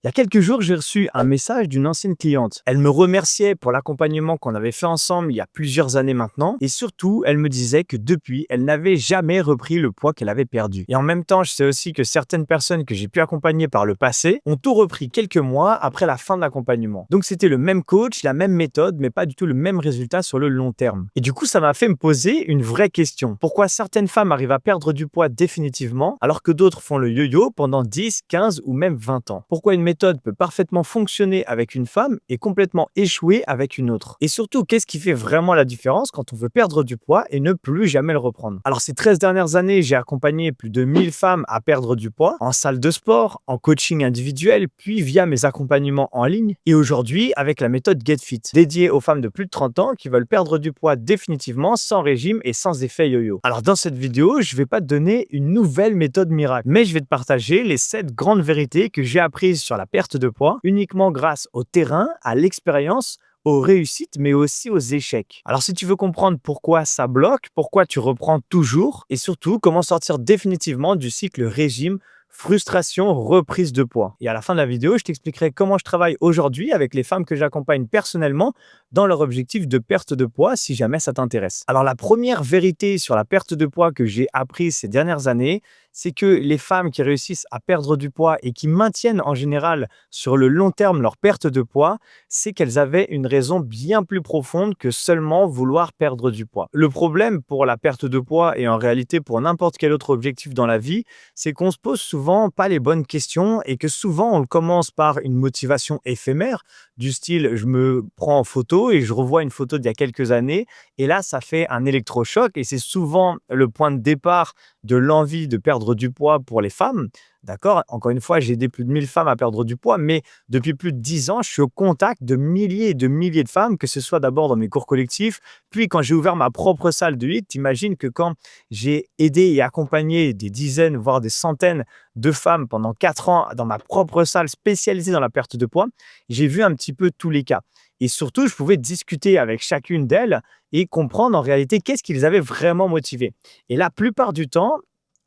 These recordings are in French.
Il y a quelques jours, j'ai reçu un message d'une ancienne cliente. Elle me remerciait pour l'accompagnement qu'on avait fait ensemble il y a plusieurs années maintenant. Et surtout, elle me disait que depuis, elle n'avait jamais repris le poids qu'elle avait perdu. Et en même temps, je sais aussi que certaines personnes que j'ai pu accompagner par le passé ont tout repris quelques mois après la fin de l'accompagnement. Donc c'était le même coach, la même méthode, mais pas du tout le même résultat sur le long terme. Et du coup, ça m'a fait me poser une vraie question. Pourquoi certaines femmes arrivent à perdre du poids définitivement, alors que d'autres font le yo-yo pendant 10, 15 ou même 20 ans? Pourquoi une méthode peut parfaitement fonctionner avec une femme et complètement échouer avec une autre? Et surtout, qu'est-ce qui fait vraiment la différence quand on veut perdre du poids et ne plus jamais le reprendre? Alors, ces 13 dernières années, j'ai accompagné plus de 1000 femmes à perdre du poids en salle de sport, en coaching individuel, puis via mes accompagnements en ligne. Et aujourd'hui, avec la méthode GetFit, dédiée aux femmes de plus de 30 ans qui veulent perdre du poids définitivement sans régime et sans effet yo-yo. Alors, dans cette vidéo, je ne vais pas te donner une nouvelle méthode miracle, mais je vais te partager les 7 grandes vérités que j'ai apprises sur la perte de poids uniquement grâce au terrain, à l'expérience, aux réussites, mais aussi aux échecs. Alors, si tu veux comprendre pourquoi ça bloque, pourquoi tu reprends toujours, et surtout comment sortir définitivement du cycle régime, frustration, reprise de poids. Et à la fin de la vidéo, je t'expliquerai comment je travaille aujourd'hui avec les femmes que j'accompagne personnellement dans leur objectif de perte de poids, si jamais ça t'intéresse. Alors, la première vérité sur la perte de poids que j'ai apprise ces dernières années, c'est que les femmes qui réussissent à perdre du poids et qui maintiennent en général sur le long terme leur perte de poids, c'est qu'elles avaient une raison bien plus profonde que seulement vouloir perdre du poids. Le problème pour la perte de poids et en réalité pour n'importe quel autre objectif dans la vie, c'est qu'on se pose souvent pas les bonnes questions et que souvent on commence par une motivation éphémère du style je me prends en photo et je revois une photo d'il y a quelques années et là ça fait un électrochoc et c'est souvent le point de départ de l'envie de perdre du poids pour les femmes. D'accord? Encore une fois, j'ai aidé plus de 1000 femmes à perdre du poids, mais depuis plus de 10 ans, je suis au contact de milliers et de milliers de femmes, que ce soit d'abord dans mes cours collectifs, puis quand j'ai ouvert ma propre salle de HIIT, t'imagines que quand j'ai aidé et accompagné des dizaines, voire des centaines de femmes pendant 4 ans dans ma propre salle spécialisée dans la perte de poids, j'ai vu un petit peu tous les cas. Et surtout, je pouvais discuter avec chacune d'elles et comprendre en réalité qu'est-ce qui les avait vraiment motivées. Et la plupart du temps,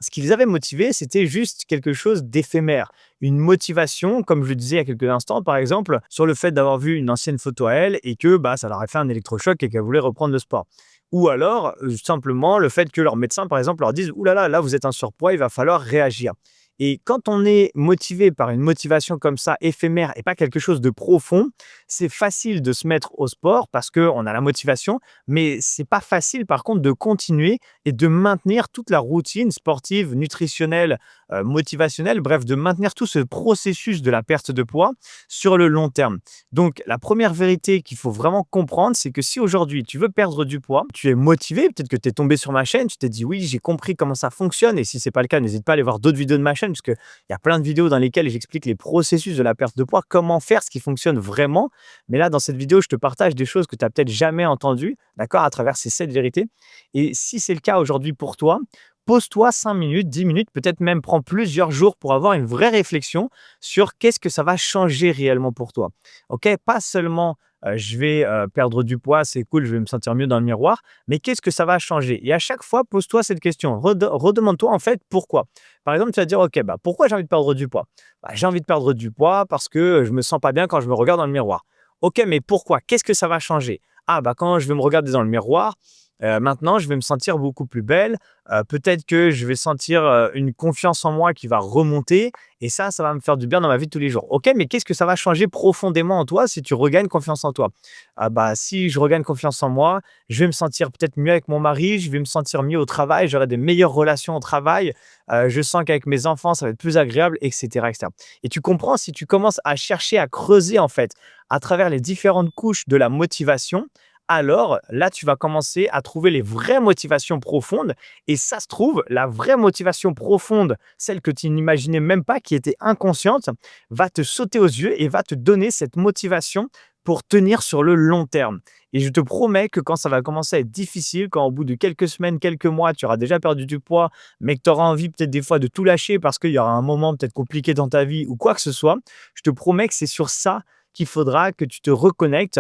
ce qui les avait motivés, c'était juste quelque chose d'éphémère. Une motivation, comme je le disais il y a quelques instants, par exemple, sur le fait d'avoir vu une ancienne photo à elle et que ça leur a fait un électrochoc et qu'elle voulait reprendre le sport. Ou alors, simplement, le fait que leur médecin, par exemple, leur dise « Ouh là là, là, vous êtes en surpoids, il va falloir réagir ». Et quand on est motivé par une motivation comme ça, éphémère et pas quelque chose de profond, c'est facile de se mettre au sport parce qu'on a la motivation, mais c'est pas facile par contre de continuer et de maintenir toute la routine sportive, nutritionnelle, motivationnelle, bref, de maintenir tout ce processus de la perte de poids sur le long terme. Donc, la première vérité qu'il faut vraiment comprendre, c'est que si aujourd'hui tu veux perdre du poids, tu es motivé, peut-être que tu es tombé sur ma chaîne, tu t'es dit oui, j'ai compris comment ça fonctionne. Et si ce n'est pas le cas, n'hésite pas à aller voir d'autres vidéos de ma chaîne, parce qu'il y a plein de vidéos dans lesquelles j'explique les processus de la perte de poids, comment faire ce qui fonctionne vraiment. Mais là, dans cette vidéo, je te partage des choses que tu n'as peut-être jamais entendues, d'accord, à travers ces 7 vérités. Et si c'est le cas aujourd'hui pour toi, pose-toi 5 minutes, 10 minutes, peut-être même prends plusieurs jours pour avoir une vraie réflexion sur qu'est-ce que ça va changer réellement pour toi. OK? Pas seulement je vais perdre du poids, c'est cool, je vais me sentir mieux dans le miroir, mais qu'est-ce que ça va changer? Et à chaque fois, pose-toi cette question. Redemande-toi en fait pourquoi. Par exemple, tu vas dire, OK, pourquoi j'ai envie de perdre du poids? J'ai envie de perdre du poids parce que je me sens pas bien quand je me regarde dans le miroir. OK, mais pourquoi? Qu'est-ce que ça va changer? Quand je vais me regarder dans le miroir, maintenant, je vais me sentir beaucoup plus belle. Peut-être que je vais sentir une confiance en moi qui va remonter et ça va me faire du bien dans ma vie de tous les jours. OK, mais qu'est-ce que ça va changer profondément en toi si tu regagnes confiance en toi? Si je regagne confiance en moi, je vais me sentir peut-être mieux avec mon mari, je vais me sentir mieux au travail, j'aurai des meilleures relations au travail, je sens qu'avec mes enfants, ça va être plus agréable, et cetera, et cetera. Et tu comprends, si tu commences à chercher à creuser en fait à travers les différentes couches de la motivation, alors là, tu vas commencer à trouver les vraies motivations profondes. Et ça se trouve, la vraie motivation profonde, celle que tu n'imaginais même pas, qui était inconsciente, va te sauter aux yeux et va te donner cette motivation pour tenir sur le long terme. Et je te promets que quand ça va commencer à être difficile, quand au bout de quelques semaines, quelques mois, tu auras déjà perdu du poids, mais que tu auras envie peut-être des fois de tout lâcher parce qu'il y aura un moment peut-être compliqué dans ta vie ou quoi que ce soit, je te promets que c'est sur ça qu'il faudra que tu te reconnectes,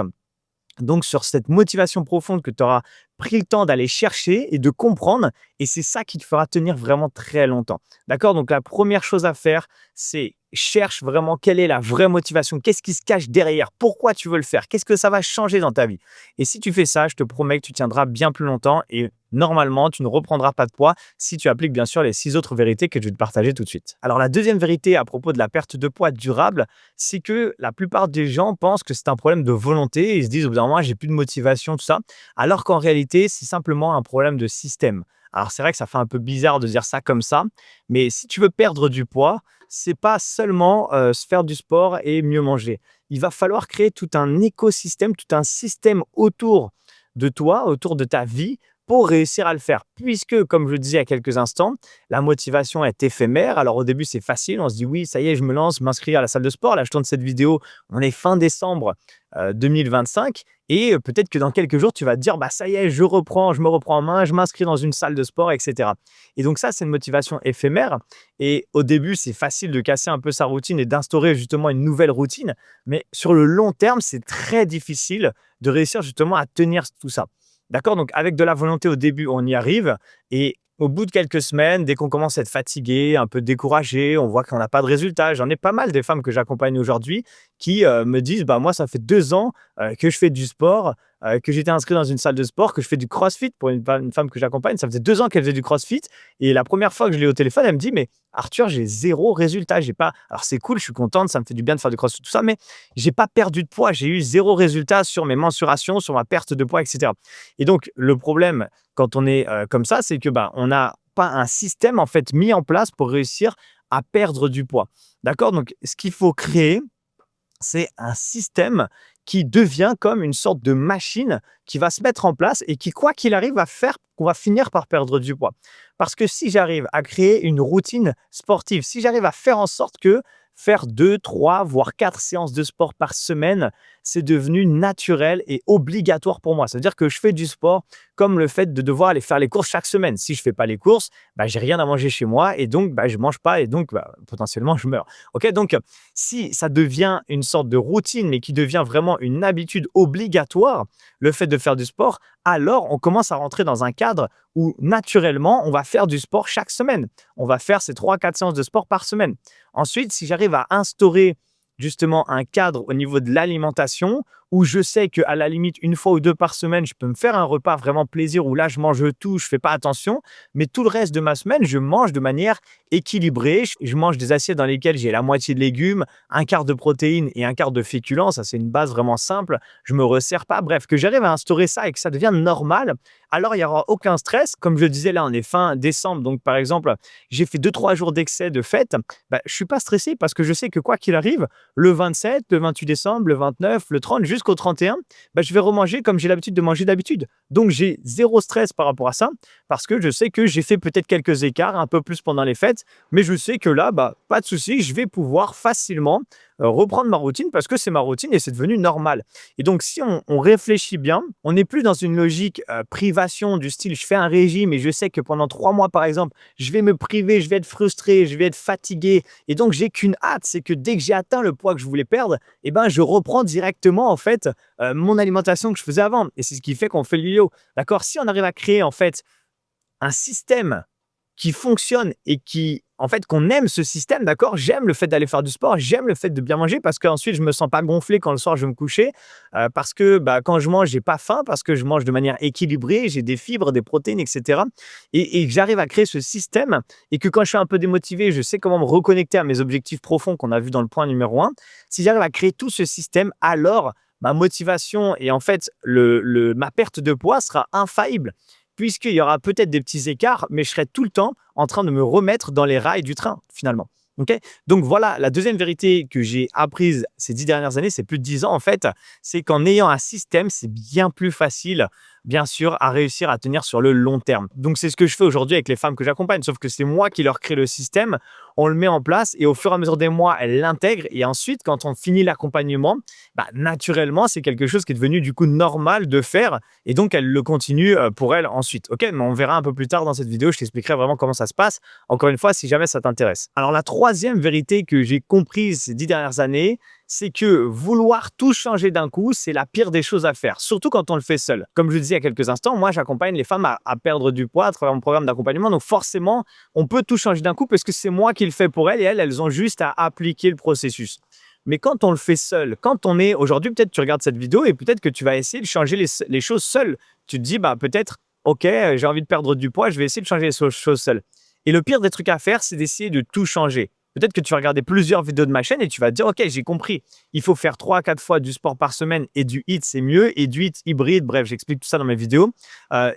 donc sur cette motivation profonde que tu auras pris le temps d'aller chercher et de comprendre, et c'est ça qui te fera tenir vraiment très longtemps. D'accord? Donc la première chose à faire, c'est cherche vraiment quelle est la vraie motivation, qu'est-ce qui se cache derrière, pourquoi tu veux le faire, qu'est-ce que ça va changer dans ta vie. Et si tu fais ça, je te promets que tu tiendras bien plus longtemps et normalement, tu ne reprendras pas de poids si tu appliques bien sûr les 6 autres vérités que je vais te partager tout de suite. Alors la deuxième vérité à propos de la perte de poids durable, c'est que la plupart des gens pensent que c'est un problème de volonté. Ils se disent au bout d'un moment, j'ai plus de motivation, tout ça. Alors qu'en réalité, c'est simplement un problème de système. Alors c'est vrai que ça fait un peu bizarre de dire ça comme ça, mais si tu veux perdre du poids, c'est pas seulement se faire du sport et mieux manger. Il va falloir créer tout un écosystème, tout un système autour de toi, autour de ta vie pour réussir à le faire. Puisque, comme je le disais il y a quelques instants, la motivation est éphémère. Alors au début, c'est facile. On se dit oui, ça y est, je me lance, m'inscrire à la salle de sport. Là, je tourne cette vidéo. On est fin décembre 2025. Et peut-être que dans quelques jours, tu vas te dire, bah, ça y est, je reprends, je me reprends en main, je m'inscris dans une salle de sport, etc. Et donc ça, c'est une motivation éphémère. Et au début, c'est facile de casser un peu sa routine et d'instaurer justement une nouvelle routine. Mais sur le long terme, c'est très difficile de réussir justement à tenir tout ça. D'accord? Donc, avec de la volonté au début, on y arrive. Et au bout de quelques semaines, dès qu'on commence à être fatigué, un peu découragé, on voit qu'on n'a pas de résultat. J'en ai pas mal des femmes que j'accompagne aujourd'hui qui me disent, bah, moi, ça fait 2 ans que je fais du sport, que j'étais inscrit dans une salle de sport, que je fais du crossfit pour une femme que j'accompagne. Ça faisait 2 ans qu'elle faisait du crossfit. Et la première fois que je l'ai au téléphone, elle me dit, mais Arthur, j'ai zéro résultat. J'ai pas. Alors, c'est cool, je suis contente, ça me fait du bien de faire du crossfit, tout ça, mais j'ai pas perdu de poids. J'ai eu zéro résultat sur mes mensurations, sur ma perte de poids, etc. Et donc, le problème, quand on est comme ça, c'est que bah, on n'a pas un système en fait mis en place pour réussir à perdre du poids. D'accord? Donc, ce qu'il faut créer, c'est un système qui devient comme une sorte de machine qui va se mettre en place et qui, quoi qu'il arrive, va faire qu'on va finir par perdre du poids. Parce que si j'arrive à créer une routine sportive, si j'arrive à faire en sorte que faire 2, 3, voire 4 séances de sport par semaine, c'est devenu naturel et obligatoire pour moi. C'est-à-dire que je fais du sport comme le fait de devoir aller faire les courses chaque semaine. Si je ne fais pas les courses, bah, j'ai rien à manger chez moi et donc bah, je ne mange pas et donc bah, potentiellement je meurs. Ok, donc si ça devient une sorte de routine, mais qui devient vraiment une habitude obligatoire, le fait de faire du sport, alors on commence à rentrer dans un cadre où naturellement, on va faire du sport chaque semaine. On va faire ces 3-4 séances de sport par semaine. Ensuite, si j'arrive à instaurer justement un cadre au niveau de l'alimentation où je sais qu'à la limite, 1 fois ou 2 par semaine, je peux me faire un repas vraiment plaisir où là, je mange tout, je ne fais pas attention. Mais tout le reste de ma semaine, je mange de manière équilibrée. Je mange des assiettes dans lesquelles j'ai la moitié de légumes, un quart de protéines et un quart de féculents. Ça, c'est une base vraiment simple. Je ne me resserre pas. Bref, que j'arrive à instaurer ça et que ça devienne normal, alors il n'y aura aucun stress. Comme je le disais, là, on est fin décembre. Donc, par exemple, j'ai fait 2-3 jours d'excès de fête. Bah, je ne suis pas stressé parce que je sais que quoi qu'il arrive, le 27, le 28 décembre, le 29, le 30, jusqu'au 31, bah, je vais remanger comme j'ai l'habitude de manger d'habitude. Donc, j'ai zéro stress par rapport à ça parce que je sais que j'ai fait peut-être quelques écarts, un peu plus pendant les fêtes, mais je sais que là, bah, pas de souci, je vais pouvoir facilement reprendre ma routine parce que c'est ma routine et c'est devenu normal. Et donc, si on réfléchit bien, on n'est plus dans une logique privation du style je fais un régime et je sais que pendant 3 mois, par exemple, je vais me priver, je vais être frustré, je vais être fatigué. Et donc, j'ai qu'une hâte, c'est que dès que j'ai atteint le poids que je voulais perdre, eh ben, je reprends directement en fait mon alimentation que je faisais avant. Et c'est ce qui fait qu'on fait le yo-yo. D'accord? Si on arrive à créer en fait un système qui fonctionne et qui, en fait, qu'on aime ce système, d'accord? J'aime le fait d'aller faire du sport, j'aime le fait de bien manger parce qu'ensuite, je me sens pas gonflé quand le soir je vais me coucher, parce que bah, quand je mange, j'ai pas faim, parce que je mange de manière équilibrée, j'ai des fibres, des protéines, etc. Et que j'arrive à créer ce système et que quand je suis un peu démotivé, je sais comment me reconnecter à mes objectifs profonds qu'on a vu dans le point numéro 1. Si j'arrive à créer tout ce système, alors ma motivation et en fait ma perte de poids sera infaillible puisqu'il y aura peut-être des petits écarts, mais je serai tout le temps en train de me remettre dans les rails du train, finalement. Okay. Donc voilà, la deuxième vérité que j'ai apprise ces 10 dernières années, c'est plus de 10 ans en fait, c'est qu'en ayant un système, c'est bien plus facile, bien sûr, à réussir à tenir sur le long terme. Donc c'est ce que je fais aujourd'hui avec les femmes que j'accompagne, sauf que c'est moi qui leur crée le système, on le met en place et au fur et à mesure des mois, elles l'intègrent et ensuite, quand on finit l'accompagnement, bah, naturellement, c'est quelque chose qui est devenu du coup normal de faire et donc elles le continuent pour elles ensuite. Ok, mais on verra un peu plus tard dans cette vidéo, je t'expliquerai vraiment comment ça se passe, encore une fois, si jamais ça t'intéresse. Alors la troisième troisième vérité que j'ai comprise ces 10 dernières années, c'est que vouloir tout changer d'un coup, c'est la pire des choses à faire, surtout quand on le fait seul. Comme je le disais il y a quelques instants, moi, j'accompagne les femmes à perdre du poids à travers mon programme d'accompagnement. Donc forcément, on peut tout changer d'un coup parce que c'est moi qui le fais pour elles et elles ont juste à appliquer le processus. Mais quand on le fait seul, quand on est aujourd'hui, peut-être tu regardes cette vidéo et peut-être que tu vas essayer de changer les choses seul. Tu te dis, bah peut-être, ok, j'ai envie de perdre du poids, je vais essayer de changer les choses seul. Et le pire des trucs à faire, c'est d'essayer de tout changer. Peut-être que tu vas regarder plusieurs vidéos de ma chaîne et tu vas te dire, ok, j'ai compris, il faut faire 3 à 4 fois du sport par semaine et du HIIT, c'est mieux, et du HIIT hybride, bref, j'explique tout ça dans mes vidéos.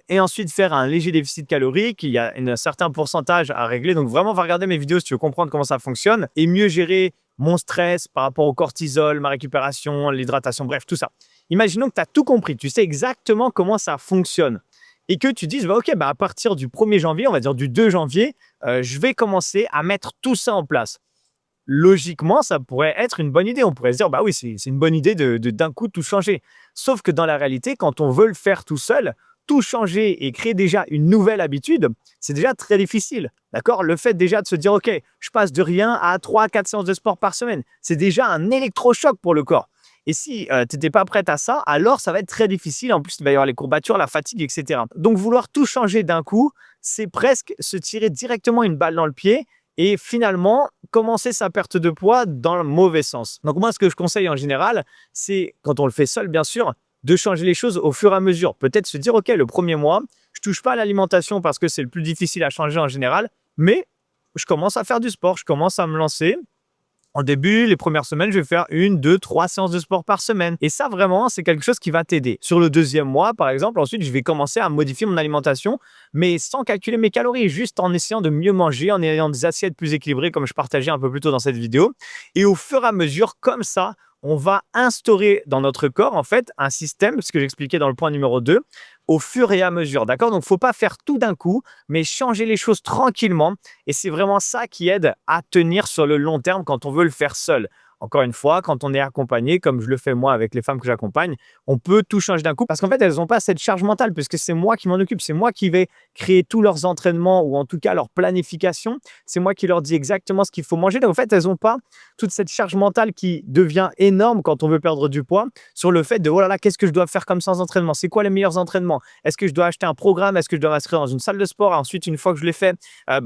Et ensuite, faire un léger déficit calorique, il y a un certain pourcentage à régler. Donc vraiment, va regarder mes vidéos si tu veux comprendre comment ça fonctionne et mieux gérer mon stress par rapport au cortisol, ma récupération, l'hydratation, bref, tout ça. Imaginons que tu as tout compris, tu sais exactement comment ça fonctionne et que tu dises, bah, ok, bah, à partir du 1er janvier, on va dire du 2 janvier, je vais commencer à mettre tout ça en place. Logiquement, ça pourrait être une bonne idée. On pourrait se dire, bah oui, c'est une bonne idée de d'un coup tout changer. Sauf que dans la réalité, quand on veut le faire tout seul, tout changer et créer déjà une nouvelle habitude, c'est déjà très difficile. D'accord? Le fait déjà de se dire, OK, je passe de rien à 3 à 4 séances de sport par semaine, c'est déjà un électrochoc pour le corps. Et si tu n'étais pas prête à ça, alors ça va être très difficile. En plus, il va y avoir les courbatures, la fatigue, etc. Donc, vouloir tout changer d'un coup, c'est presque se tirer directement une balle dans le pied et finalement commencer sa perte de poids dans le mauvais sens. Donc, moi, ce que je conseille en général, c'est, quand on le fait seul, bien sûr, de changer les choses au fur et à mesure. Peut-être se dire, OK, le premier mois, je ne touche pas à l'alimentation parce que c'est le plus difficile à changer en général, mais je commence à faire du sport, je commence à me lancer. En début, les premières semaines, je vais faire 1, 2, 3 séances de sport par semaine. Et ça, vraiment, c'est quelque chose qui va t'aider. Sur le deuxième mois, par exemple, ensuite, je vais commencer à modifier mon alimentation, mais sans calculer mes calories, juste en essayant de mieux manger, en ayant des assiettes plus équilibrées, comme je partageais un peu plus tôt dans cette vidéo. Et au fur et à mesure, comme ça, on va instaurer dans notre corps, en fait, un système, ce que j'expliquais dans le point numéro 2, au fur et à mesure. D'accord? Donc, il ne faut pas faire tout d'un coup, mais changer les choses tranquillement. Et c'est vraiment ça qui aide à tenir sur le long terme quand on veut le faire seul. Encore une fois, quand on est accompagné, comme je le fais moi avec les femmes que j'accompagne, on peut tout changer d'un coup parce qu'en fait, elles n'ont pas cette charge mentale puisque c'est moi qui m'en occupe. C'est moi qui vais créer tous leurs entraînements ou en tout cas leur planification. C'est moi qui leur dis exactement ce qu'il faut manger. Donc, en fait, elles n'ont pas toute cette charge mentale qui devient énorme quand on veut perdre du poids sur le fait de, oh là là, qu'est-ce que je dois faire comme ça en entraînement? C'est quoi les meilleurs entraînements? Est-ce que je dois acheter un programme? Est-ce que je dois m'inscrire dans une salle de sport? Ensuite, une fois que je l'ai fait,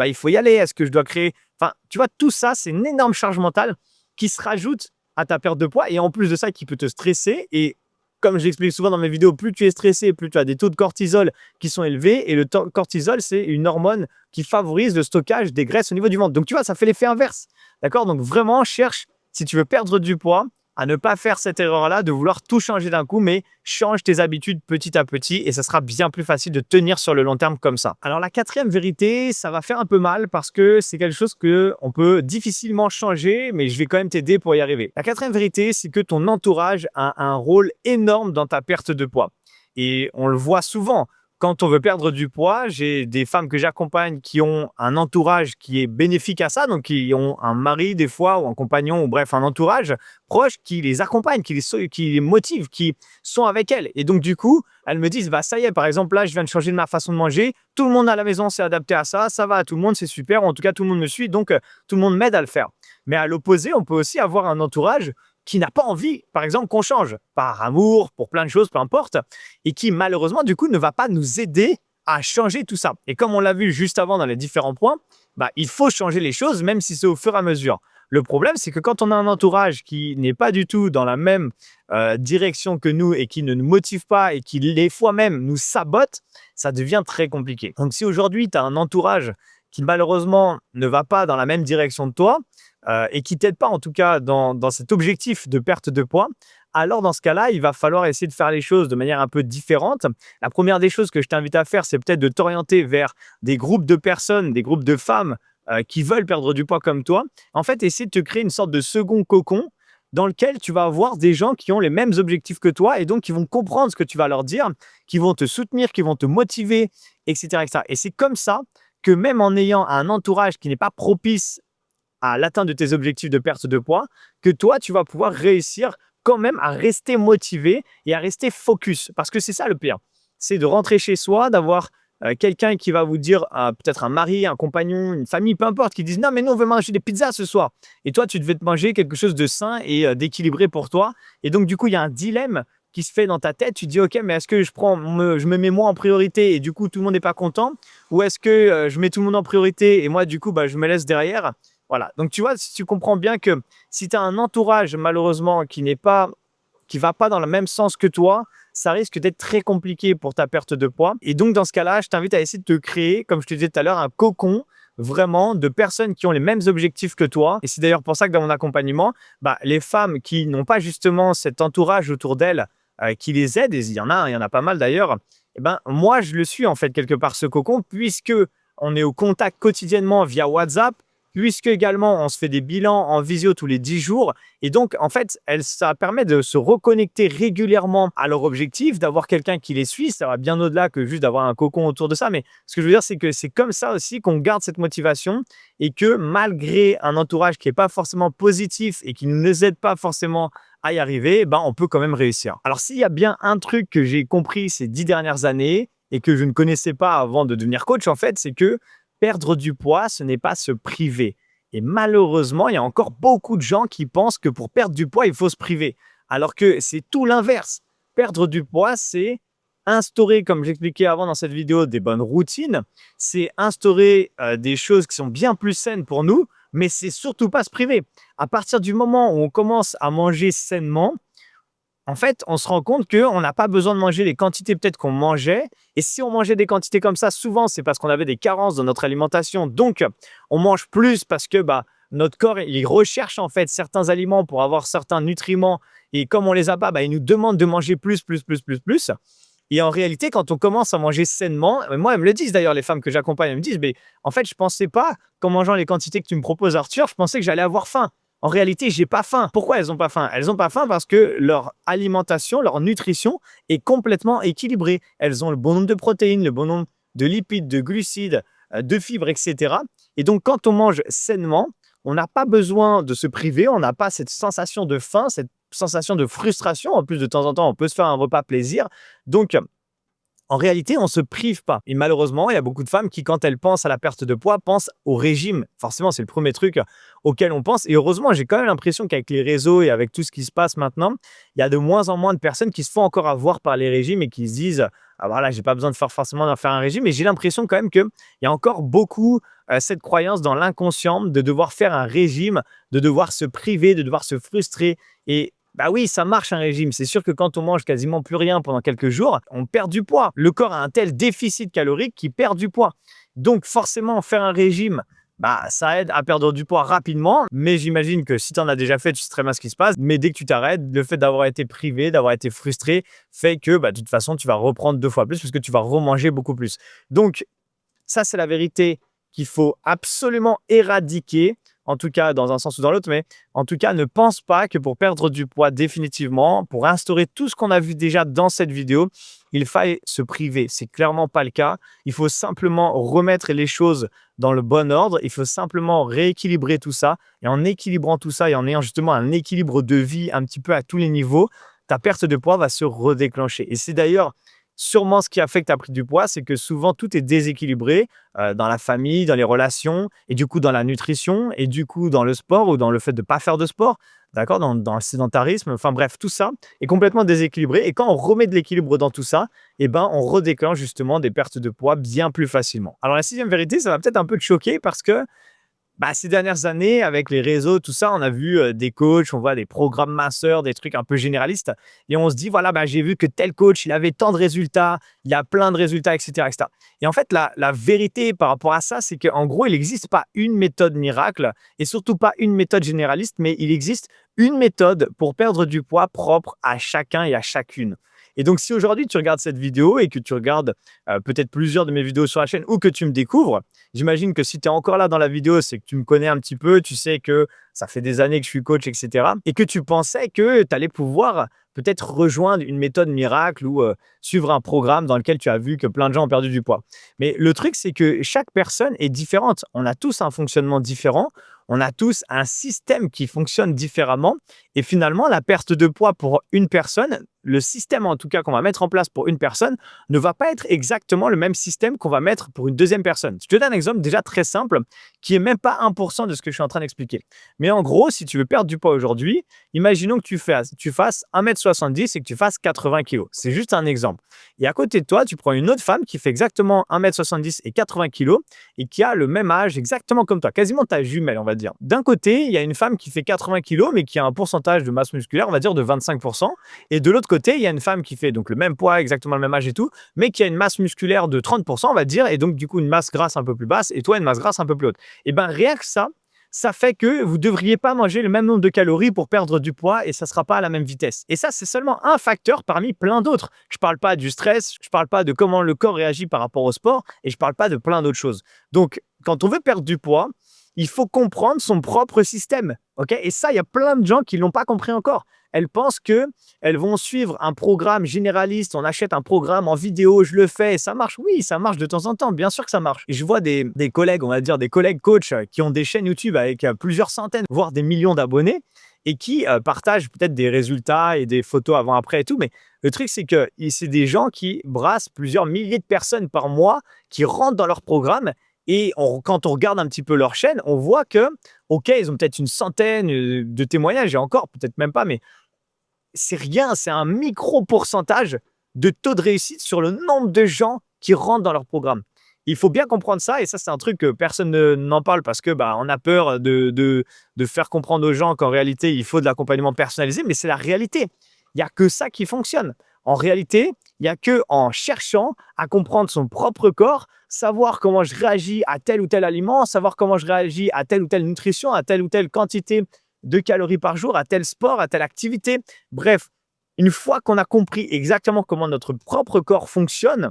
il faut y aller. Est-ce que je dois créer… Enfin, tu vois, tout ça, c'est une énorme charge mentale qui se rajoute à ta perte de poids et en plus de ça, qui peut te stresser. Et comme j'explique souvent dans mes vidéos, plus tu es stressé, plus tu as des taux de cortisol qui sont élevés. Et le cortisol, c'est une hormone qui favorise le stockage des graisses au niveau du ventre. Donc, tu vois, ça fait l'effet inverse. D'accord? Donc, vraiment, cherche, si tu veux perdre du poids, à ne pas faire cette erreur-là de vouloir tout changer d'un coup, mais change tes habitudes petit à petit et ça sera bien plus facile de tenir sur le long terme comme ça. Alors la quatrième vérité, ça va faire un peu mal parce que c'est quelque chose qu'on peut difficilement changer, mais je vais quand même t'aider pour y arriver. La quatrième vérité, c'est que ton entourage a un rôle énorme dans ta perte de poids. Et on le voit souvent. Quand on veut perdre du poids, j'ai des femmes que j'accompagne qui ont un entourage qui est bénéfique à ça, donc qui ont un mari des fois ou un compagnon ou bref un entourage proche qui les accompagne, qui les motive, qui sont avec elles. Et donc du coup, elles me disent, bah ça y est, par exemple là, je viens de changer de ma façon de manger, tout le monde à la maison s'est adapté à ça, ça va à tout le monde, c'est super, en tout cas tout le monde me suit, donc tout le monde m'aide à le faire. Mais à l'opposé, on peut aussi avoir un entourage qui n'a pas envie, par exemple, qu'on change, par amour, pour plein de choses, peu importe, et qui malheureusement, du coup, ne va pas nous aider à changer tout ça. Et comme on l'a vu juste avant dans les différents points, il faut changer les choses, même si c'est au fur et à mesure. Le problème, c'est que quand on a un entourage qui n'est pas du tout dans la même direction que nous et qui ne nous motive pas et qui, des fois même, nous sabote, ça devient très compliqué. Donc, si aujourd'hui, tu as un entourage qui malheureusement ne va pas dans la même direction que toi, et qui ne t'aide pas en tout cas dans cet objectif de perte de poids, alors dans ce cas-là, il va falloir essayer de faire les choses de manière un peu différente. La première des choses que je t'invite à faire, c'est peut-être de t'orienter vers des groupes de personnes, des groupes de femmes qui veulent perdre du poids comme toi. En fait, essayer de te créer une sorte de second cocon dans lequel tu vas avoir des gens qui ont les mêmes objectifs que toi et donc qui vont comprendre ce que tu vas leur dire, qui vont te soutenir, qui vont te motiver, etc. etc. Et c'est comme ça que même en ayant un entourage qui n'est pas propice à l'atteinte de tes objectifs de perte de poids, que toi, tu vas pouvoir réussir quand même à rester motivé et à rester focus. Parce que c'est ça le pire. C'est de rentrer chez soi, d'avoir quelqu'un qui va vous dire, peut-être un mari, un compagnon, une famille, peu importe, qui disent: «Non, mais nous, on veut manger des pizzas ce soir» et toi, tu devais te manger quelque chose de sain et d'équilibré pour toi et donc du coup, il y a un dilemme qui se fait dans ta tête. Tu te dis: «OK, mais est-ce que je me mets moi en priorité et du coup, tout le monde n'est pas content? Ou est-ce que, je mets tout le monde en priorité et moi, du coup, bah, je me laisse derrière?» Voilà, donc tu vois, si tu comprends bien que si tu as un entourage malheureusement qui va pas dans le même sens que toi, ça risque d'être très compliqué pour ta perte de poids. Et donc, dans ce cas-là, je t'invite à essayer de te créer, comme je te disais tout à l'heure, un cocon vraiment de personnes qui ont les mêmes objectifs que toi. Et c'est d'ailleurs pour ça que dans mon accompagnement, bah, les femmes qui n'ont pas justement cet entourage autour d'elles qui les aide, et il y en a pas mal d'ailleurs, eh ben, moi, je le suis en fait quelque part ce cocon, puisque on est au contact quotidiennement via WhatsApp, puisque également on se fait des bilans en visio tous les 10 jours. Et donc, en fait, ça permet de se reconnecter régulièrement à leur objectif, d'avoir quelqu'un qui les suit. Ça va bien au-delà que juste d'avoir un cocon autour de ça. Mais ce que je veux dire, c'est que c'est comme ça aussi qu'on garde cette motivation et que malgré un entourage qui n'est pas forcément positif et qui ne nous aide pas forcément à y arriver, ben, on peut quand même réussir. Alors, s'il y a bien un truc que j'ai compris ces 10 dernières années et que je ne connaissais pas avant de devenir coach, en fait, c'est que perdre du poids, ce n'est pas se priver. Et malheureusement, il y a encore beaucoup de gens qui pensent que pour perdre du poids, il faut se priver. Alors que c'est tout l'inverse. Perdre du poids, c'est instaurer, comme j'expliquais avant dans cette vidéo, des bonnes routines. C'est instaurer des choses qui sont bien plus saines pour nous, mais c'est surtout pas se priver. À partir du moment où on commence à manger sainement, en fait, on se rend compte qu'on n'a pas besoin de manger les quantités peut-être qu'on mangeait. Et si on mangeait des quantités comme ça, souvent, c'est parce qu'on avait des carences dans notre alimentation. Donc, on mange plus parce que bah, notre corps, il recherche en fait certains aliments pour avoir certains nutriments. Et comme on les a pas, bah, il nous demande de manger plus, plus, plus, plus, plus. Et en réalité, quand on commence à manger sainement, moi, elles me le disent d'ailleurs, les femmes que j'accompagne, elles me disent, mais en fait, je pensais pas qu'en mangeant les quantités que tu me proposes, Arthur, je pensais que j'allais avoir faim. En réalité, j'ai pas faim. Pourquoi elles n'ont pas faim? Elles n'ont pas faim parce que leur alimentation, leur nutrition est complètement équilibrée. Elles ont le bon nombre de protéines, le bon nombre de lipides, de glucides, de fibres, etc. Et donc, quand on mange sainement, on n'a pas besoin de se priver, on n'a pas cette sensation de faim, cette sensation de frustration. En plus, de temps en temps, on peut se faire un repas plaisir. Donc, en réalité, on ne se prive pas. Et malheureusement, il y a beaucoup de femmes qui, quand elles pensent à la perte de poids, pensent au régime. Forcément, c'est le premier truc auquel on pense. Et heureusement, j'ai quand même l'impression qu'avec les réseaux et avec tout ce qui se passe maintenant, il y a de moins en moins de personnes qui se font encore avoir par les régimes et qui se disent: ah voilà, j'ai pas besoin de faire forcément d'en faire un régime. Mais j'ai l'impression quand même qu'il y a encore beaucoup cette croyance dans l'inconscient de devoir faire un régime, de devoir se priver, de devoir se frustrer. Et bah oui, ça marche un régime. C'est sûr que quand on mange quasiment plus rien pendant quelques jours, on perd du poids. Le corps a un tel déficit calorique qu'il perd du poids. Donc forcément, faire un régime, bah, ça aide à perdre du poids rapidement. Mais j'imagine que si tu en as déjà fait, tu sais très bien ce qui se passe. Mais dès que tu t'arrêtes, le fait d'avoir été privé, d'avoir été frustré, fait que bah, de toute façon, tu vas reprendre 2 fois plus parce que tu vas remanger beaucoup plus. Donc, ça, c'est la vérité qu'il faut absolument éradiquer, en tout cas dans un sens ou dans l'autre, mais en tout cas, ne pense pas que pour perdre du poids définitivement, pour instaurer tout ce qu'on a vu déjà dans cette vidéo, il faille se priver. C'est clairement pas le cas. Il faut simplement remettre les choses dans le bon ordre. Il faut simplement rééquilibrer tout ça. Et en équilibrant tout ça et en ayant justement un équilibre de vie un petit peu à tous les niveaux, ta perte de poids va se redéclencher. Et c'est d'ailleurs sûrement ce qui a fait que tu as pris du poids, c'est que souvent tout est déséquilibré dans la famille, dans les relations, et du coup dans la nutrition, et du coup dans le sport ou dans le fait de ne pas faire de sport, d'accord, dans le sédentarisme. Enfin bref, tout ça est complètement déséquilibré. Et quand on remet de l'équilibre dans tout ça, eh ben, on redéclenche justement des pertes de poids bien plus facilement. Alors la sixième vérité, ça va peut-être un peu te choquer parce que bah, ces dernières années, avec les réseaux, tout ça, on a vu des coachs, on voit des programmes masseurs, des trucs un peu généralistes. Et on se dit, voilà, bah, j'ai vu que tel coach, il avait tant de résultats, il a plein de résultats, etc. etc. Et en fait, la vérité par rapport à ça, c'est qu'en gros, il n'existe pas une méthode miracle et surtout pas une méthode généraliste, mais il existe une méthode pour perdre du poids propre à chacun et à chacune. Et donc, si aujourd'hui tu regardes cette vidéo et que tu regardes peut-être plusieurs de mes vidéos sur la chaîne ou que tu me découvres, j'imagine que si tu es encore là dans la vidéo, c'est que tu me connais un petit peu, tu sais que ça fait des années que je suis coach, etc. Et que tu pensais que tu allais pouvoir peut-être rejoindre une méthode miracle ou suivre un programme dans lequel tu as vu que plein de gens ont perdu du poids. Mais le truc, c'est que chaque personne est différente. On a tous un fonctionnement différent. On a tous un système qui fonctionne différemment. Et finalement, la perte de poids pour une personne le système en tout cas qu'on va mettre en place pour une personne ne va pas être exactement le même système qu'on va mettre pour une deuxième personne. Je te donne un exemple déjà très simple qui est même pas 1% de ce que je suis en train d'expliquer. Mais en gros, si tu veux perdre du poids aujourd'hui, imaginons que tu fasses 1m70 et que tu fasses 80 kilos. C'est juste un exemple. Et à côté de toi, tu prends une autre femme qui fait exactement 1m70 et 80 kilos et qui a le même âge exactement comme toi, quasiment ta jumelle, on va dire. D'un côté, il y a une femme qui fait 80 kilos mais qui a un pourcentage de masse musculaire, on va dire, de 25%. Et de l'autre côté, il y a une femme qui fait donc le même poids, exactement le même âge et tout, mais qui a une masse musculaire de 30%, on va dire, et donc du coup une masse grasse un peu plus basse et toi une masse grasse un peu plus haute. Et bien rien que ça fait que vous ne devriez pas manger le même nombre de calories pour perdre du poids et ça ne sera pas à la même vitesse. Et ça, c'est seulement un facteur parmi plein d'autres. Je ne parle pas du stress, je ne parle pas de comment le corps réagit par rapport au sport et je ne parle pas de plein d'autres choses. Donc, quand on veut perdre du poids, il faut comprendre son propre système. Okay, et ça, il y a plein de gens qui ne l'ont pas compris encore. Elles pensent qu'elles vont suivre un programme généraliste. On achète un programme en vidéo, je le fais et ça marche. Oui, ça marche de temps en temps. Bien sûr que ça marche. Et je vois des collègues, on va dire des collègues coachs qui ont des chaînes YouTube avec plusieurs centaines, voire des millions d'abonnés et qui partagent peut-être des résultats et des photos avant-après et tout. Mais le truc, c'est que c'est des gens qui brassent plusieurs milliers de personnes par mois qui rentrent dans leur programme. Et quand on regarde un petit peu leur chaîne, on voit que, OK, ils ont peut-être une centaine de témoignages, et encore, peut-être même pas, mais c'est rien, c'est un micro pourcentage de taux de réussite sur le nombre de gens qui rentrent dans leur programme. Il faut bien comprendre ça, et ça, c'est un truc que personne n'en parle parce que on a peur de faire comprendre aux gens qu'en réalité, il faut de l'accompagnement personnalisé, mais c'est la réalité. Il n'y a que ça qui fonctionne. En réalité, il n'y a qu'en cherchant à comprendre son propre corps, savoir comment je réagis à tel ou tel aliment, savoir comment je réagis à telle ou telle nutrition, à telle ou telle quantité de calories par jour, à tel sport, à telle activité. Bref, une fois qu'on a compris exactement comment notre propre corps fonctionne,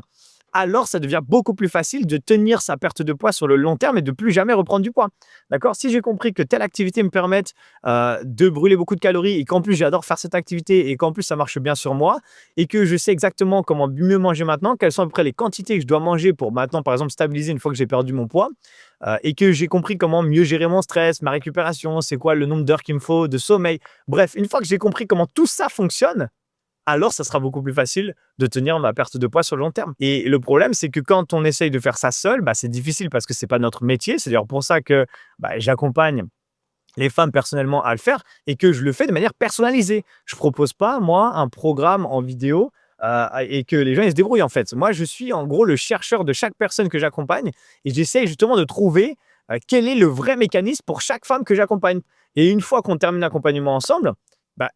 alors ça devient beaucoup plus facile de tenir sa perte de poids sur le long terme et de plus jamais reprendre du poids. D'accord? Si j'ai compris que telle activité me permet de brûler beaucoup de calories et qu'en plus j'adore faire cette activité et qu'en plus ça marche bien sur moi et que je sais exactement comment mieux manger maintenant, quelles sont à peu près les quantités que je dois manger pour maintenant, par exemple, stabiliser une fois que j'ai perdu mon poids et que j'ai compris comment mieux gérer mon stress, ma récupération, c'est quoi le nombre d'heures qu'il me faut de sommeil. Bref, une fois que j'ai compris comment tout ça fonctionne, alors ça sera beaucoup plus facile de tenir ma perte de poids sur le long terme. Et le problème, c'est que quand on essaye de faire ça seul, c'est difficile parce que c'est pas notre métier. C'est d'ailleurs pour ça que j'accompagne les femmes personnellement à le faire et que je le fais de manière personnalisée. Je propose pas, moi, un programme en vidéo et que les gens ils se débrouillent en fait. Moi, je suis en gros le chercheur de chaque personne que j'accompagne et j'essaye justement de trouver quel est le vrai mécanisme pour chaque femme que j'accompagne. Et une fois qu'on termine l'accompagnement ensemble,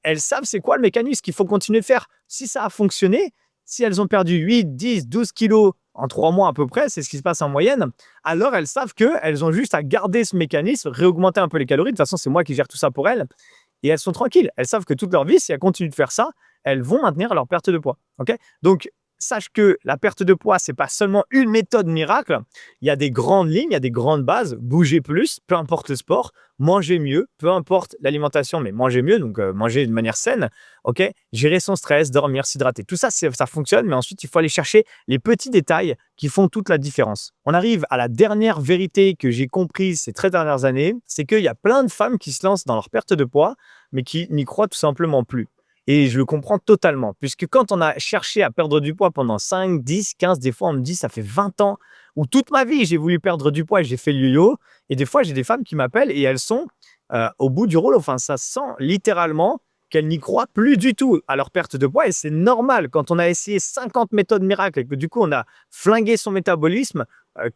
elles savent c'est quoi le mécanisme qu'il faut continuer de faire. Si ça a fonctionné, si elles ont perdu 8, 10, 12 kilos en 3 mois à peu près, c'est ce qui se passe en moyenne, alors elles savent qu'elles ont juste à garder ce mécanisme, réaugmenter un peu les calories. De toute façon, c'est moi qui gère tout ça pour elles. Et elles sont tranquilles. Elles savent que toute leur vie, si elles continuent de faire ça, elles vont maintenir leur perte de poids. Okay, donc, sache que la perte de poids, ce n'est pas seulement une méthode miracle. Il y a des grandes lignes, il y a des grandes bases. Bouger plus, peu importe le sport. Manger mieux, peu importe l'alimentation, mais manger mieux, donc manger de manière saine. Okay, gérer son stress, dormir, s'hydrater. Tout ça, ça fonctionne, mais ensuite, il faut aller chercher les petits détails qui font toute la différence. On arrive à la dernière vérité que j'ai comprise ces très dernières années, c'est qu'il y a plein de femmes qui se lancent dans leur perte de poids, mais qui n'y croient tout simplement plus. Et je le comprends totalement, puisque quand on a cherché à perdre du poids pendant 5, 10, 15, des fois on me dit ça fait 20 ans, où toute ma vie j'ai voulu perdre du poids et j'ai fait le yo-yo, et des fois j'ai des femmes qui m'appellent et elles sont au bout du rouleau, enfin ça sent littéralement qu'elles n'y croient plus du tout à leur perte de poids, et c'est normal quand on a essayé 50 méthodes miracles et que du coup on a flingué son métabolisme,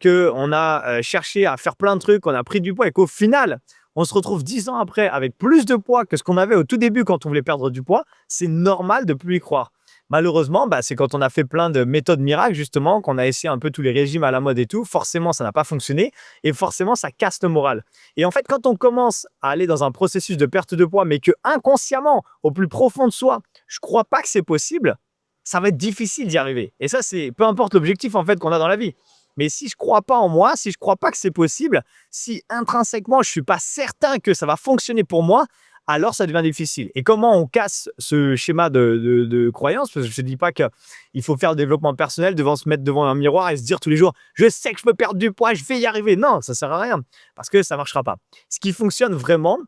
qu'on a cherché à faire plein de trucs, on a pris du poids et qu'au final, on se retrouve 10 ans après avec plus de poids que ce qu'on avait au tout début quand on voulait perdre du poids. C'est normal de ne plus y croire. Malheureusement, c'est quand on a fait plein de méthodes miracles, justement, qu'on a essayé un peu tous les régimes à la mode et tout. Forcément, ça n'a pas fonctionné et forcément, ça casse le moral. Et en fait, quand on commence à aller dans un processus de perte de poids, mais que inconsciemment, au plus profond de soi, je ne crois pas que c'est possible, ça va être difficile d'y arriver. Et ça, c'est peu importe l'objectif en fait qu'on a dans la vie. Mais si je ne crois pas en moi, si je ne crois pas que c'est possible, si intrinsèquement, je ne suis pas certain que ça va fonctionner pour moi, alors ça devient difficile. Et comment on casse ce schéma de croyance? Parce que je ne te dis pas qu'il faut faire le développement personnel devant se mettre devant un miroir et se dire tous les jours « je sais que je peux perdre du poids, je vais y arriver ». Non, ça ne sert à rien parce que ça ne marchera pas. Ce qui fonctionne vraiment,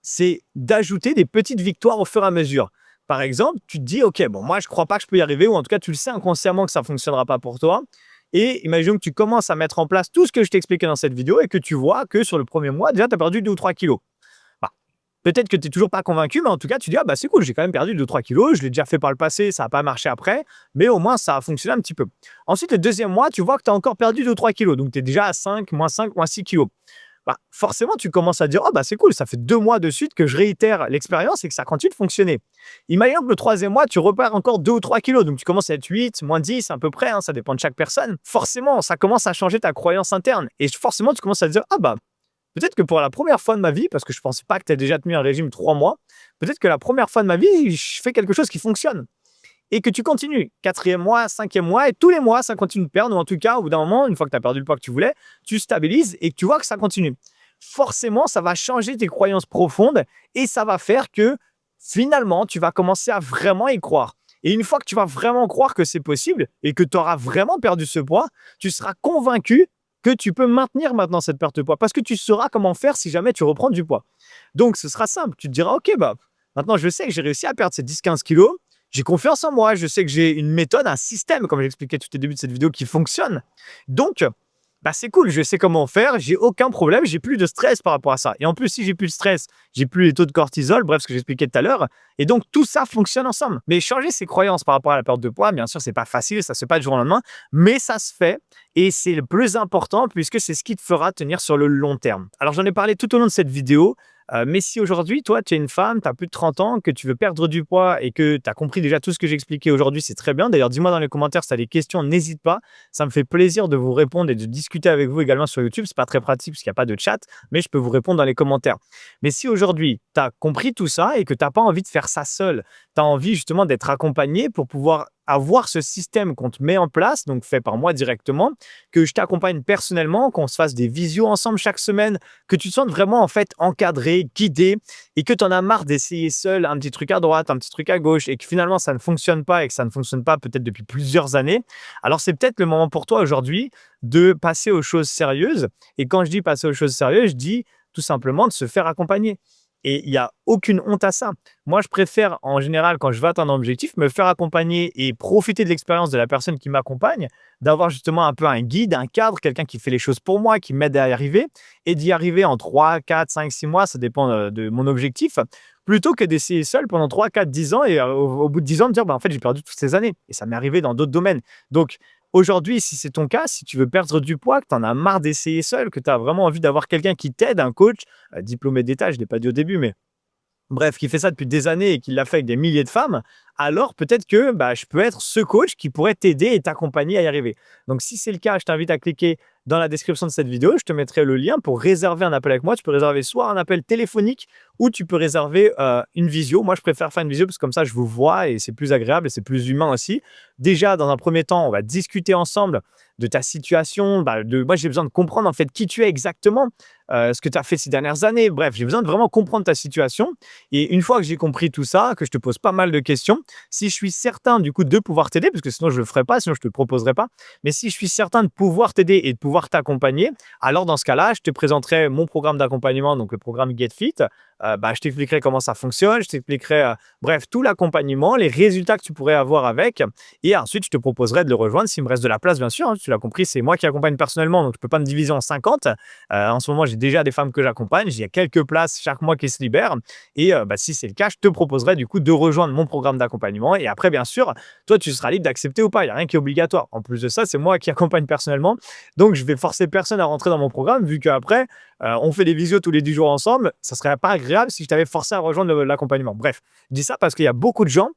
c'est d'ajouter des petites victoires au fur et à mesure. Par exemple, tu te dis, OK, bon, moi, je crois pas que je peux y arriver, ou en tout cas, tu le sais inconsciemment que ça fonctionnera pas pour toi. Et imaginons que tu commences à mettre en place tout ce que je t'ai expliqué dans cette vidéo et que tu vois que sur le premier mois, déjà, tu as perdu 2 ou 3 kilos. Bah, peut-être que tu n'es toujours pas convaincu, mais en tout cas, tu dis, ah bah c'est cool, j'ai quand même perdu 2 ou 3 kilos, je l'ai déjà fait par le passé, ça n'a pas marché après, mais au moins, ça a fonctionné un petit peu. Ensuite, le deuxième mois, tu vois que tu as encore perdu 2 ou 3 kilos, donc tu es déjà à 5, moins 6 kilos. Bah, forcément, tu commences à dire, oh bah c'est cool, ça fait 2 mois de suite que je réitère l'expérience et que ça continue de fonctionner. Imaginons que le troisième mois, tu repères encore 2 ou 3 kilos, donc tu commences à être 8, moins 10 à peu près, hein, ça dépend de chaque personne. Forcément, ça commence à changer ta croyance interne et forcément, tu commences à te dire, ah bah peut-être que pour la première fois de ma vie, parce que je ne pensais pas que tu aies déjà tenu un régime 3 mois, peut-être que la première fois de ma vie, je fais quelque chose qui fonctionne et que tu continues. Quatrième mois, cinquième mois, et tous les mois, ça continue de perdre, ou en tout cas, au bout d'un moment, une fois que tu as perdu le poids que tu voulais, tu stabilises et que tu vois que ça continue. Forcément, ça va changer tes croyances profondes et ça va faire que finalement, tu vas commencer à vraiment y croire. Et une fois que tu vas vraiment croire que c'est possible et que tu auras vraiment perdu ce poids, tu seras convaincu que tu peux maintenir maintenant cette perte de poids parce que tu sauras comment faire si jamais tu reprends du poids. Donc, ce sera simple. Tu te diras, OK, bah, maintenant, je sais que j'ai réussi à perdre ces 10-15 kilos. J'ai confiance en moi. Je sais que j'ai une méthode, un système, comme j'expliquais tout au début de cette vidéo, qui fonctionne. Donc, bah c'est cool, je sais comment faire, j'ai aucun problème, j'ai plus de stress par rapport à ça. Et en plus, si j'ai plus de stress, j'ai plus les taux de cortisol, bref, ce que j'expliquais tout à l'heure. Et donc, tout ça fonctionne ensemble. Mais changer ses croyances par rapport à la perte de poids, bien sûr, c'est pas facile, ça se fait pas du jour au lendemain, mais ça se fait. Et c'est le plus important puisque c'est ce qui te fera tenir sur le long terme. Alors, j'en ai parlé tout au long de cette vidéo. Mais si aujourd'hui, toi, tu es une femme, tu as plus de 30 ans, que tu veux perdre du poids et que tu as compris déjà tout ce que j'ai expliqué aujourd'hui, c'est très bien. D'ailleurs, dis-moi dans les commentaires si tu as des questions, n'hésite pas. Ça me fait plaisir de vous répondre et de discuter avec vous également sur YouTube. C'est pas très pratique parce qu'il n'y a pas de chat, mais je peux vous répondre dans les commentaires. Mais si aujourd'hui, tu as compris tout ça et que tu n'as pas envie de faire ça seul, tu as envie justement d'être accompagné pour pouvoir avoir ce système qu'on te met en place, donc fait par moi directement, que je t'accompagne personnellement, qu'on se fasse des visios ensemble chaque semaine, que tu te sentes vraiment en fait encadré, guidé et que tu en as marre d'essayer seul un petit truc à droite, un petit truc à gauche et que finalement ça ne fonctionne pas et que ça ne fonctionne pas peut-être depuis plusieurs années, alors c'est peut-être le moment pour toi aujourd'hui de passer aux choses sérieuses. Et quand je dis passer aux choses sérieuses, je dis tout simplement de se faire accompagner. Et il n'y a aucune honte à ça. Moi, je préfère, en général, quand je veux atteindre un objectif, me faire accompagner et profiter de l'expérience de la personne qui m'accompagne, d'avoir justement un peu un guide, un cadre, quelqu'un qui fait les choses pour moi, qui m'aide à y arriver, et d'y arriver en 3, 4, 5, 6 mois, ça dépend de mon objectif, plutôt que d'essayer seul pendant 3, 4, 10 ans et au bout de 10 ans, de dire, bah, en fait, j'ai perdu toutes ces années. Et ça m'est arrivé dans d'autres domaines. Donc, aujourd'hui, si c'est ton cas, si tu veux perdre du poids, que tu en as marre d'essayer seul, que tu as vraiment envie d'avoir quelqu'un qui t'aide, un coach, diplômé d'État, je ne l'ai pas dit au début, mais bref, qui fait ça depuis des années et qui l'a fait avec des milliers de femmes, alors peut-être que bah, je peux être ce coach qui pourrait t'aider et t'accompagner à y arriver. Donc, si c'est le cas, je t'invite à cliquer dans la description de cette vidéo. Je te mettrai le lien pour réserver un appel avec moi. Tu peux réserver soit un appel téléphonique ou tu peux réserver une visio. Moi, je préfère faire une visio parce que comme ça, je vous vois et c'est plus agréable et c'est plus humain aussi. Déjà, dans un premier temps, on va discuter ensemble de ta situation. Moi, j'ai besoin de comprendre en fait qui tu es exactement, ce que tu as fait ces dernières années. Bref, j'ai besoin de vraiment comprendre ta situation. Et une fois que j'ai compris tout ça, que je te pose pas mal de questions, si je suis certain du coup de pouvoir t'aider, parce que sinon je le ferai pas, sinon je te le proposerai pas, mais si je suis certain de pouvoir t'aider et de pouvoir t'accompagner, alors dans ce cas-là, je te présenterai mon programme d'accompagnement, donc le programme Get Fit. Je t'expliquerai comment ça fonctionne, je t'expliquerai, bref, tout l'accompagnement, les résultats que tu pourrais avoir avec. Et ensuite, je te proposerai de le rejoindre s'il me reste de la place, bien sûr. Hein, tu l'as compris, c'est moi qui accompagne personnellement, donc je ne peux pas me diviser en 50. En ce moment, j'ai déjà des femmes que j'accompagne. Il y a quelques places chaque mois qui se libèrent. Et si c'est le cas, je te proposerai du coup de rejoindre mon programme d'accompagnement. Et après, bien sûr, toi, tu seras libre d'accepter ou pas. Il n'y a rien qui est obligatoire. En plus de ça, c'est moi qui accompagne personnellement. Donc, je vais forcer personne à rentrer dans mon programme, vu qu'après, on fait des visios tous les 10 jours ensemble. Ça serait pas agréable si je t'avais forcé à rejoindre l'accompagnement. Bref, je dis ça parce qu'il y a beaucoup de gens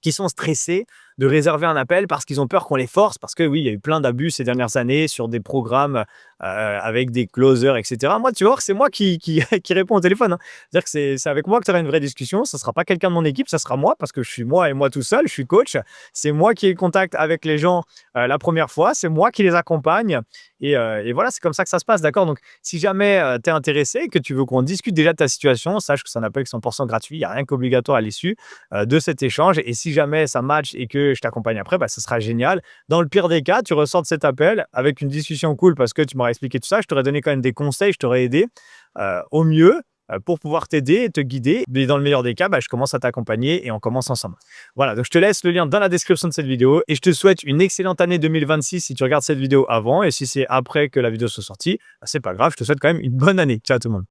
qui sont stressés de réserver un appel parce qu'ils ont peur qu'on les force, parce que oui, il y a eu plein d'abus ces dernières années sur des programmes avec des closers, etc. Moi, tu vois, c'est moi qui réponds au téléphone. Hein. C'est-à-dire que c'est avec moi que tu auras une vraie discussion. Ce ne sera pas quelqu'un de mon équipe, ça sera moi, parce que je suis moi et moi tout seul, je suis coach. C'est moi qui ai le contact avec les gens la première fois, c'est moi qui les accompagne. Et voilà, c'est comme ça que ça se passe, d'accord? Donc, si jamais tu es intéressé, que tu veux qu'on discute déjà de ta situation, sache que c'est un appel 100% gratuit, il n'y a rien qu'obligatoire à l'issue de cet échange. Et si jamais ça match et que je t'accompagne après, ce sera génial. Dans le pire des cas, tu ressors de cet appel avec une discussion cool parce que tu m'auras expliqué tout ça, je t'aurais donné quand même des conseils, je t'aurais aidé au mieux. pour pouvoir t'aider et te guider. Mais dans le meilleur des cas, je commence à t'accompagner et on commence ensemble. Voilà, donc je te laisse le lien dans la description de cette vidéo et je te souhaite une excellente année 2026 si tu regardes cette vidéo avant, et si c'est après que la vidéo soit sortie, c'est pas grave, je te souhaite quand même une bonne année. Ciao tout le monde.